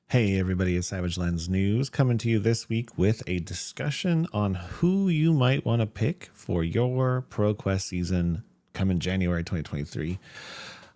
Hey everybody, it's Savage Lens News coming to you this week with a discussion on who you might want to pick for your Proquest season coming January 2023.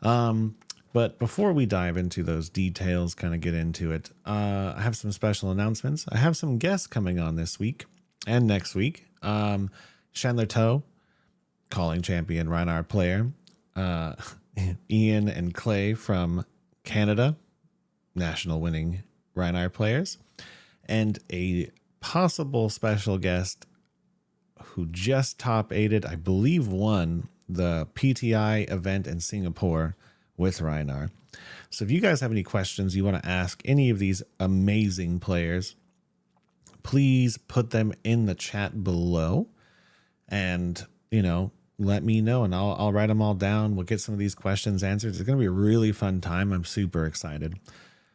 But before we dive into those details, kind of get into it, I have some special announcements. I have some guests coming on this week and next week. Chandler Toe, calling champion Rhinar player, Ian and Clay from Canada, national winning Rhinar players, and a possible special guest who just top eighted, I believe won the PTI event in Singapore with Rhinar. So if you guys have any questions you want to ask any of these amazing players, please put them in the chat below and, let me know and I'll write them all down. We'll get some of these questions answered. It's going to be a really fun time. I'm super excited.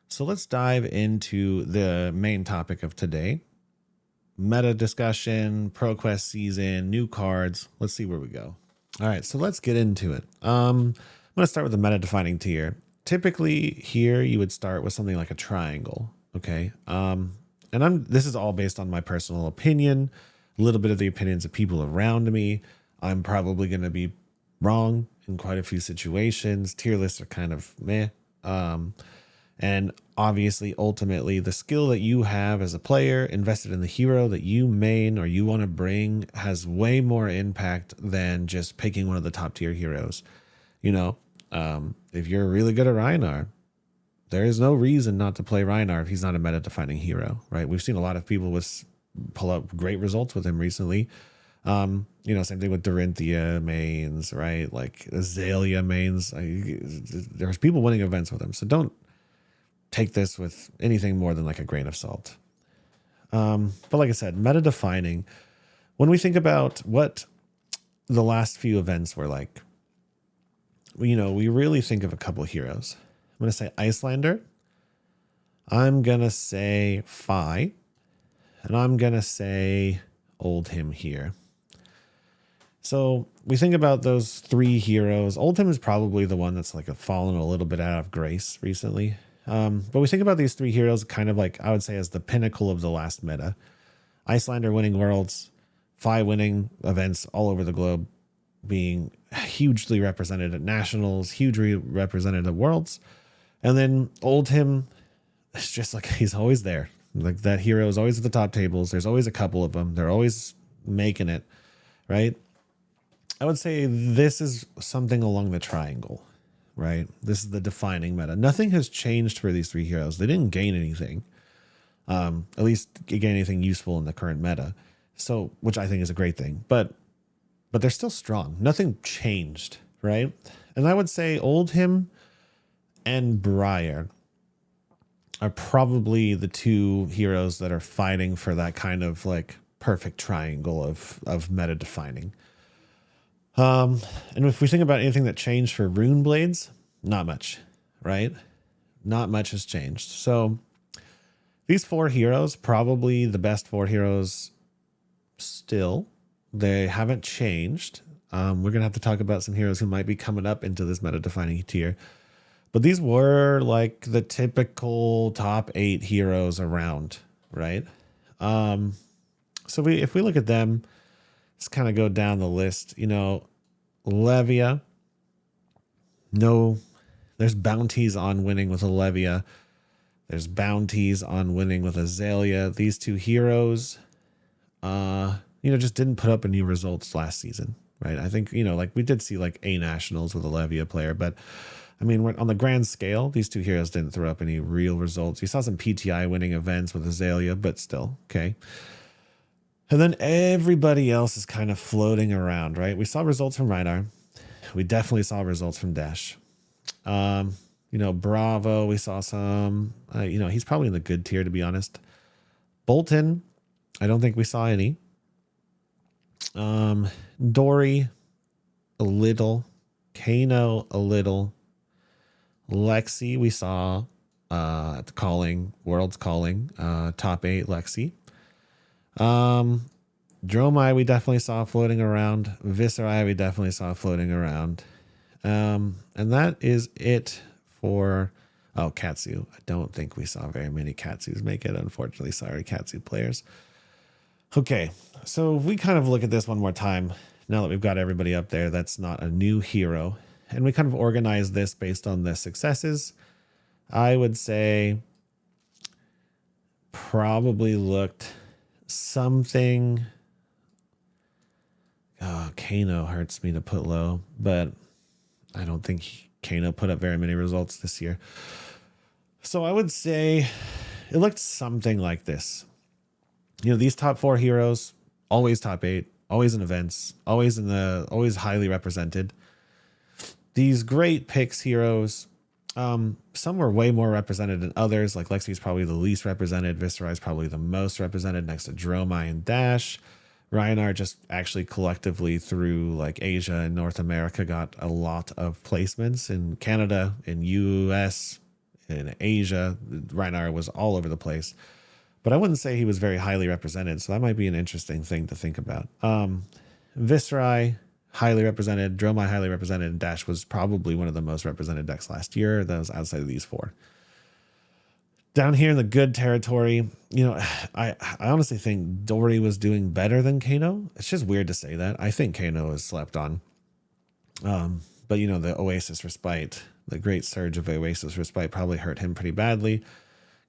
So let's dive into the main topic of today. Meta discussion, Proquest season, new cards. Let's see where we go. All right, so let's get into it. I'm going to start with the meta defining tier. Typically here you would start with something like a triangle, okay? This is all based on my personal opinion, a little bit of the opinions of people around me. I'm probably going to be wrong in quite a few situations. Tier lists are kind of meh. And obviously, ultimately, the skill that you have as a player invested in the hero that you main or you want to bring has way more impact than just picking one of the top tier heroes. If you're really good at Rhinar, there is no reason not to play Rhinar if he's not a meta defining hero, right? We've seen a lot of people pull up great results with him recently. Same thing with Dorinthia mains, right? Like Azalea mains. There's people winning events with him. So don't take this with anything more than like a grain of salt. But like I said, meta defining, when we think about what the last few events were like, we really think of a couple of heroes. I'm going to say Icelander. I'm going to say Fi. And I'm going to say Oldhim here. So we think about those three heroes. Oldhim is probably the one that's fallen a little bit out of grace recently. But we think about these three heroes kind of like, I would say, as the pinnacle of the last meta. Icelander winning worlds, Fi winning events all over the globe, being hugely represented at nationals, hugely represented at worlds. And then Oldhim, it's just like he's always there. Like that hero is always at the top tables. There's always a couple of them. They're always making it, right? I would say this is something along the triangle, right? This is the defining meta. Nothing has changed for these three heroes. They didn't gain anything, at least gain anything useful in the current meta. So, which I think is a great thing, but they're still strong. Nothing changed, right? And I would say Oldhim and Briar are probably the two heroes that are fighting for that kind of like perfect triangle of meta defining. And if we think about anything that changed for Rune Blades, not much, right? Not much has changed. So these four heroes, probably the best four heroes still. They haven't changed. We're going to have to talk about some heroes who might be coming up into this meta defining tier. But these were like the typical top 8 heroes around, right? So if we look at them, let's kind of go down the list. Levia. No, there's bounties on winning with Olivia. There's bounties on winning with Azalea. These two heroes, just didn't put up any results last season, right? I think, we did see like a nationals with Olivia player, but I mean, on the grand scale, these two heroes didn't throw up any real results. You saw some PTI winning events with Azalea, but still, okay. And then everybody else is kind of floating around, right? We saw results from Rhinar. We definitely saw results from Dash. Bravo, we saw some. He's probably in the good tier, to be honest. Bolton, I don't think we saw any. Dory, a little. Kano, a little. Lexi, we saw at the calling, World's Calling, top 8 Lexi. Dromai, we definitely saw floating around. Viserai, we definitely saw floating around. And that is it for, oh, Katsu. I don't think we saw very many Katsus make it, unfortunately. Sorry, Katsu players. Okay, so if we kind of look at this one more time, now that we've got everybody up there, that's not a new hero, and we kind of organize this based on the successes, I would say probably looked something. Oh, Kano hurts me to put low, but I don't think Kano put up very many results this year. So I would say it looked something like this. You know, these top 4 heroes, always top 8, always in events, always highly represented. These great picks heroes, some were way more represented than others. Like Lexi's probably the least represented. Viscerai's probably the most represented next to Dromai and Dash. Rhinar just actually collectively through like Asia and North America got a lot of placements. In Canada, in US, in Asia, Rhinar was all over the place. But I wouldn't say he was very highly represented, so that might be an interesting thing to think about. Viscerai, highly represented. Dromai, highly represented. Dash was probably one of the most represented decks last year. That was outside of these 4. Down here in the good territory, you know, I honestly think Dory was doing better than Kano. It's just weird to say that. I think Kano is slept on. But, you know, the Oasis Respite, the great surge of Oasis Respite probably hurt him pretty badly.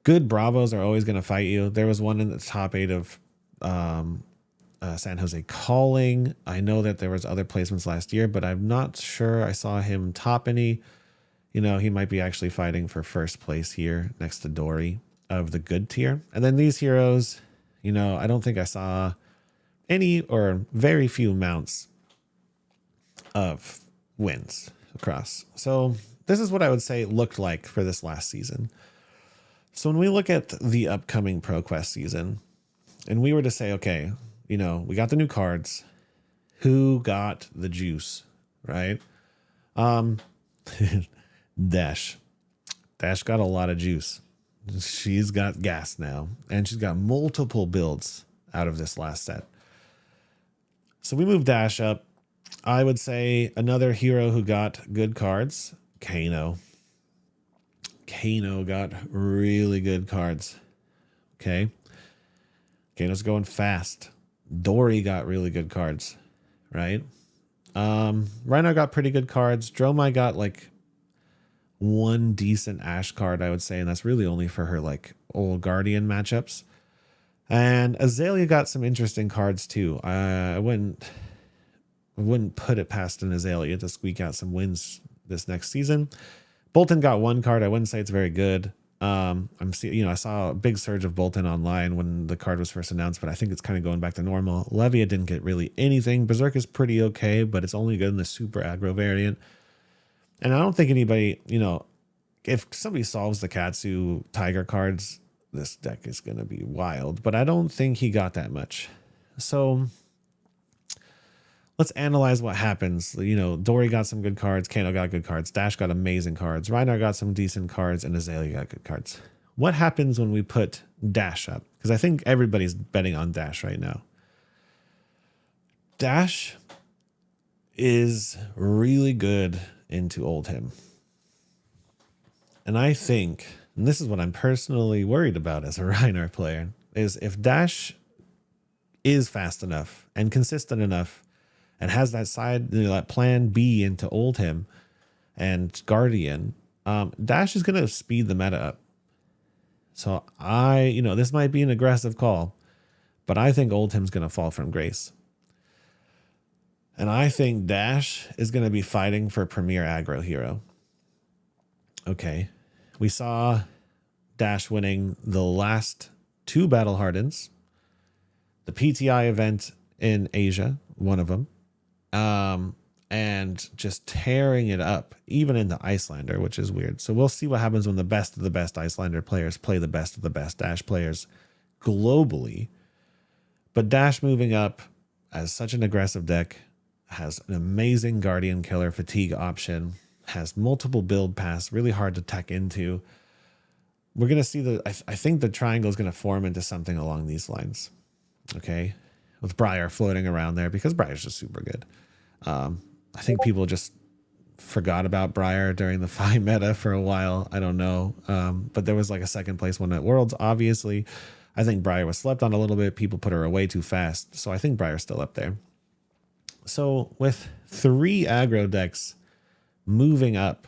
Good Bravos are always going to fight you. There was one in the top 8 of San Jose Calling. I know that there was other placements last year, but I'm not sure I saw him top any. You know, he might be actually fighting for first place here next to Dory of the good tier. And then these heroes, you know, I don't think I saw any or very few mounts of wins across. So this is what I would say it looked like for this last season. So when we look at the upcoming ProQuest season, and we were to say, okay, you know, we got the new cards. Who got the juice, right? Dash. Dash got a lot of juice. She's got gas now, and she's got multiple builds out of this last set. So we moved Dash up. I would say another hero who got good cards, Kano. Kano got really good cards. Okay. Kano's going fast. Dory got really good cards, right? Rhinar got pretty good cards. Dromai got like one decent Ash card, I would say, and that's really only for her like old Guardian matchups. And Azalea got some interesting cards too. I wouldn't put it past an Azalea to squeak out some wins this next season. Bolton got one card. I wouldn't say it's very good. I saw a big surge of Bolton online when the card was first announced, but I think it's kind of going back to normal. Levia didn't get really anything. Berserk is pretty okay, but it's only good in the super aggro variant. And I don't think anybody, you know, if somebody solves the Katsu Tiger cards, this deck is going to be wild, but I don't think he got that much. So let's analyze what happens. You know, Dory got some good cards. Kano got good cards. Dash got amazing cards. Rhinar got some decent cards. And Azalea got good cards. What happens when we put Dash up? Because I think everybody's betting on Dash right now. Dash is really good into Oldhim. And I think, and this is what I'm personally worried about as a Rhinar player, is if Dash is fast enough and consistent enough and has that side, you know, that plan B into Oldhim and Guardian, Dash is going to speed the meta up. So this might be an aggressive call, but I think Oldhim's going to fall from grace. And I think Dash is going to be fighting for Premier Aggro Hero. Okay. We saw Dash winning the last 2 Battle Hardens, the PTI event in Asia, one of them, and just tearing it up, even in the Icelander, which is weird. So we'll see what happens when the best of the best Icelander players play the best of the best Dash players globally. But Dash moving up as such an aggressive deck, has an amazing Guardian Killer fatigue option, has multiple build paths, really hard to tech into. We're going to see I think the triangle is going to form into something along these lines. Okay. With Briar floating around there because Briar's just super good. I think people just forgot about Briar during the Fi meta for a while. I don't know. But there was like a second place one at Worlds, obviously. I think Briar was slept on a little bit. People put her away too fast. So I think Briar's still up there. So with 3 aggro decks moving up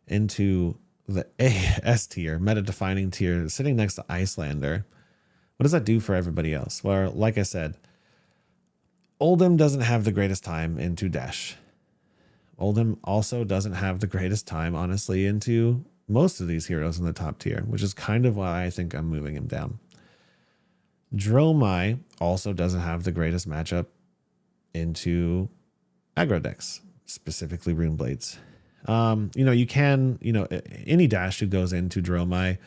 into the S tier, meta-defining tier, sitting next to Icelander, what does that do for everybody else? Well, like I said, Oldhim doesn't have the greatest time into Dash. Oldhim also doesn't have the greatest time, honestly, into most of these heroes in the top tier, which is kind of why I think I'm moving him down. Dromai also doesn't have the greatest matchup into aggro decks, specifically Rune Blades. You can, any Dash who goes into Dromai,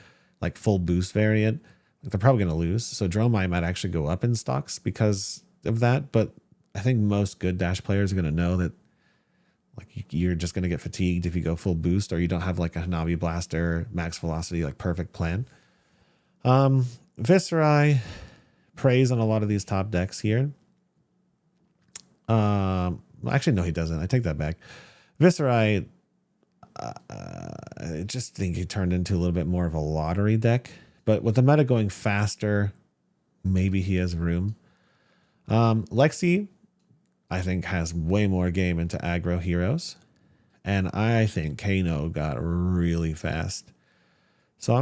like full boost variant, they're probably going to lose. So Dromai might actually go up in stocks because of that. But I think most good Dash players are going to know that like you're just going to get fatigued if you go full boost, or you don't have like a Hanabi Blaster, max velocity, like perfect plan. Viserai preys on a lot of these top decks here. Actually, no, he doesn't. I take that back. Viserai, I just think he turned into a little bit more of a lottery deck. But with the meta going faster, maybe he has room. Lexi, I think, has way more game into aggro heroes. And I think Kano got really fast. So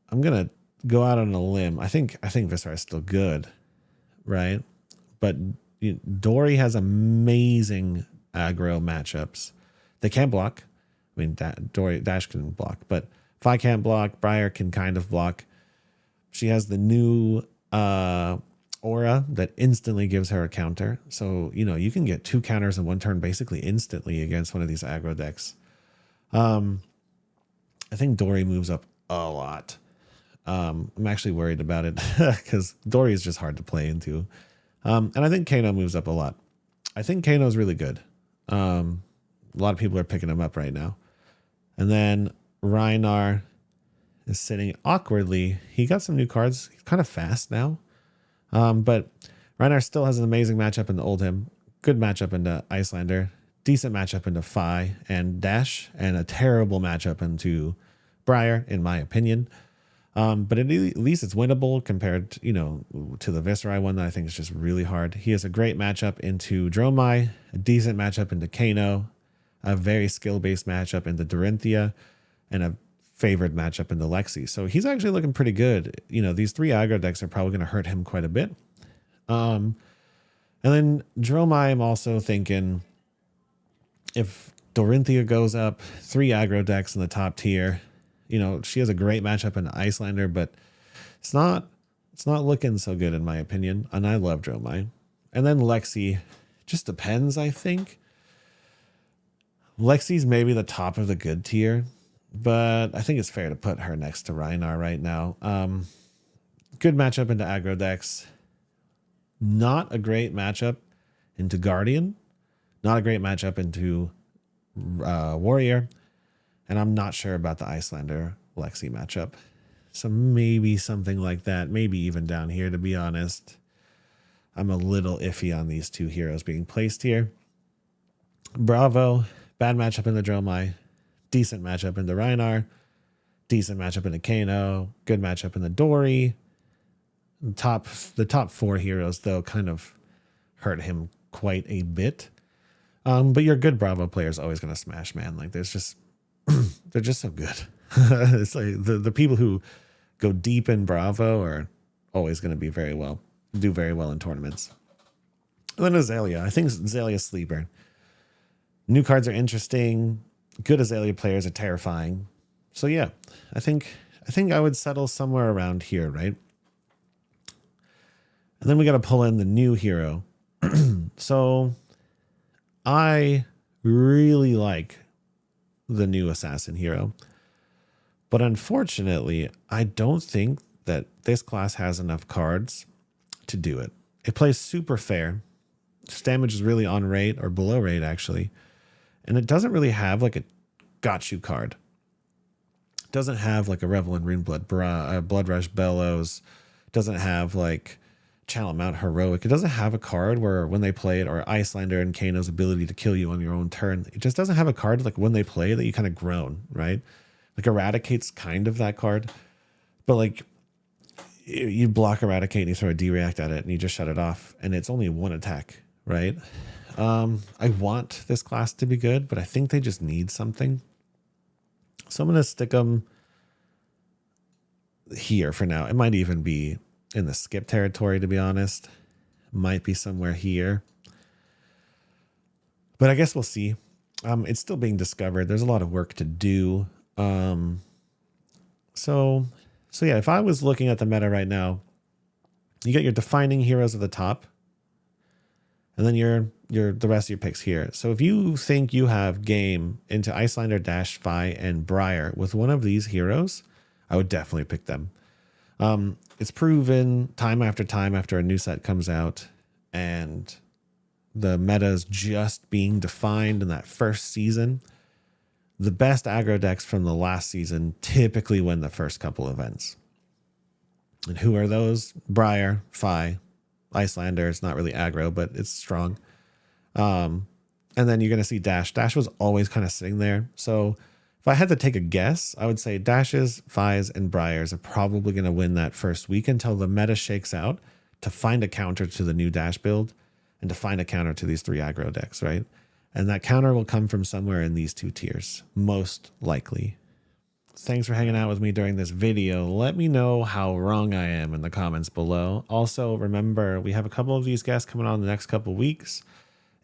I'm going to go out on a limb. I think Viserai is still good, right? But Dory has amazing aggro matchups. They can't block. I mean, Dash can block, but Fi can't block. Briar can kind of block. She has the new aura that instantly gives her a counter. So, you can get 2 counters in 1 turn basically instantly against one of these aggro decks. I think Dory moves up a lot. I'm actually worried about it because Dory is just hard to play into. And I think Kano moves up a lot. I think Kano is really good. A lot of people are picking him up right now. And then Rhinar is sitting awkwardly. He got some new cards. He's kind of fast now. But Rhinar still has an amazing matchup in the Oldhim. Good matchup into Icelander. Decent matchup into Fi and Dash. And a terrible matchup into Briar, in my opinion. But at least it's winnable compared to the Viserai one that I think is just really hard. He has a great matchup into Dromai, a decent matchup into Kano, a very skill-based matchup into Dorinthia, and a favored matchup into Lexi. So he's actually looking pretty good. These 3 aggro decks are probably going to hurt him quite a bit. And then Dromai, I'm also thinking if Dorinthia goes up, 3 aggro decks in the top tier, she has a great matchup in Icelander, but it's not looking so good in my opinion. And I love Dromai. And then Lexi, just depends, I think. Lexi's maybe the top of the good tier, but I think it's fair to put her next to Rhinar right now. Good matchup into aggro decks. Not a great matchup into Guardian. Not a great matchup into Warrior. And I'm not sure about the Icelander Lexi matchup. So maybe something like that. Maybe even down here, to be honest. I'm a little iffy on these 2 heroes being placed here. Bravo. Bad matchup in the Dromai. Decent matchup in the Rhinar. Decent matchup in the Kano. Good matchup in the Dory. The top 4 heroes, though, kind of hurt him quite a bit. But your good Bravo player is always going to smash, man. Like, there's just... they're just so good. It's like the people who go deep in Bravo are always going to do very well in tournaments. And then Azalea. I think Azalea's sleeper. New cards are interesting. Good Azalea players are terrifying. So yeah, I think I would settle somewhere around here, right? And then we got to pull in the new hero. So I really like the new assassin hero, but unfortunately I don't think that this class has enough cards to do it. It plays super fair. Its damage is really on rate or below rate actually, and it doesn't really have like a got you card. It doesn't have like a Revel in Runeblood, Blood Rush Bellows. It doesn't have like Channel Mount Heroic. It doesn't have a card where when they play it, or Icelander and Kano's ability to kill you on your own turn. It just doesn't have a card like when they play that you kind of groan, right? Like Eradicate's kind of that card, but like you block Eradicate and you throw a D-React at it and you just shut it off, and it's only one attack, right? I want this class to be good, but I think they just need something. So I'm going to stick them here for now. It might even be in the skip territory, to be honest. Might be somewhere here. But I guess we'll see. It's still being discovered. There's a lot of work to do. So yeah, if I was looking at the meta right now, you got your defining heroes at the top, and then your the rest of your picks here. So if you think you have game into Icelander, Dash, Fi, and Briar with one of these heroes, I would definitely pick them. It's proven time after a new set comes out and the meta is just being defined in that first season. The best aggro decks from the last season typically win the first couple events. And who are those? Briar, Fi, Icelander. It's not really aggro, but it's strong. And then you're going to see Dash. Dash was always kind of sitting there. So if I had to take a guess, I would say Dashes, Fis, and Briars are probably going to win that first week until the meta shakes out to find a counter to the new Dash build and to find a counter to these 3 aggro decks, right? And that counter will come from somewhere in these 2 tiers, most likely. Thanks for hanging out with me during this video. Let me know how wrong I am in the comments below. Also, remember, we have a couple of these guests coming on the next couple weeks.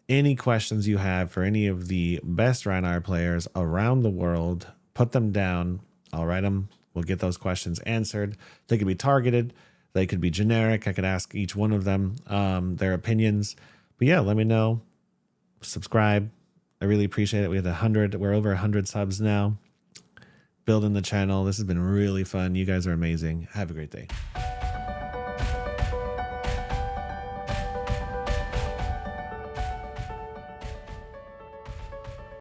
Any questions you have for any of the best Rhinar players around the world, put them down. I'll write them. We'll get those questions answered. They could be targeted. They could be generic. I could ask each one of them their opinions. But yeah, let me know. Subscribe. I really appreciate it. We have 100. We're over 100 subs now. Building the channel. This has been really fun. You guys are amazing. Have a great day.